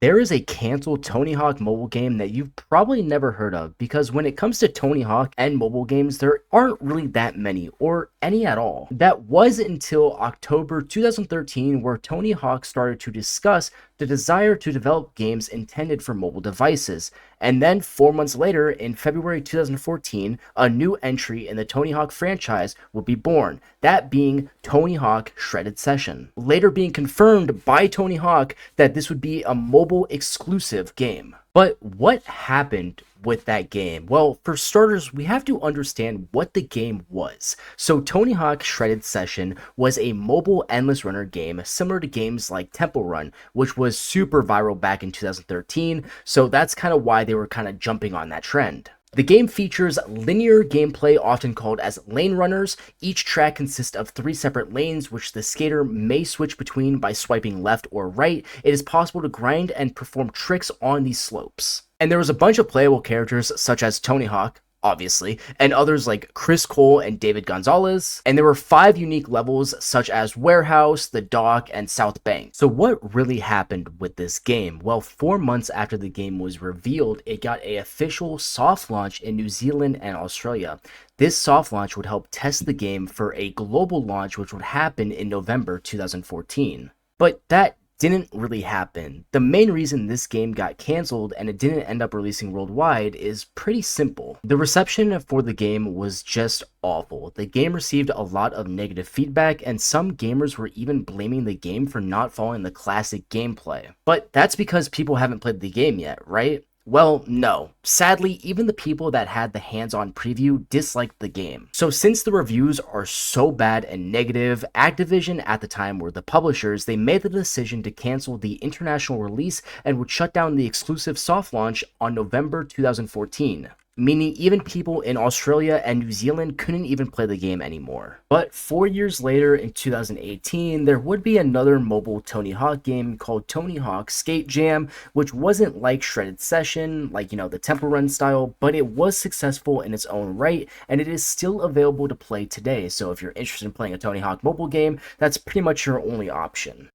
There is a canceled Tony Hawk mobile game that you've probably never heard of because when it comes to Tony Hawk and mobile games, there aren't really that many or any at all. That was until October 2013, where Tony Hawk started to discuss the desire to develop games intended for mobile devices. And then 4 months later, in February 2014, a new entry in the Tony Hawk franchise would be born, that being Tony Hawk Shredded Session. Later being confirmed by Tony Hawk that this would be a mobile exclusive game. But what happened with that game? Well, for starters, we have to understand what the game was. So, Tony Hawk Shredded Session was a mobile endless runner game similar to games like Temple Run, which was super viral back in 2013. So, that's kind of why they were kind of jumping on that trend. The game features linear gameplay, often called as lane runners. Each track consists of 3 separate lanes, which the skater may switch between by swiping left or right. It is possible to grind and perform tricks on these slopes. And there was a bunch of playable characters such as Tony Hawk, obviously, and others like Chris Cole and David Gonzalez. And there were 5 unique levels such as Warehouse, the Dock, and South Bank. So what really happened with this game? Well, 4 months after the game was revealed, it got a official soft launch in New Zealand and Australia. This soft launch would help test the game for a global launch, which would happen in November 2014. But that didn't really happen. The main reason this game got canceled and it didn't end up releasing worldwide is pretty simple. The reception for the game was just awful. The game received a lot of negative feedback, and some gamers were even blaming the game for not following the classic gameplay. But that's because people haven't played the game yet, right? Well, no. Sadly, even the people that had the hands-on preview disliked the game. So since the reviews are so bad and negative, Activision at the time were the publishers, they made the decision to cancel the international release and would shut down the exclusive soft launch on November 2014. Meaning even people in Australia and New Zealand couldn't even play the game anymore. But 4 years later, in 2018, there would be another mobile Tony Hawk game called Tony Hawk Skate Jam, which wasn't like Shredded Session, like, the Temple Run style, but it was successful in its own right, and it is still available to play today. So if you're interested in playing a Tony Hawk mobile game, that's pretty much your only option.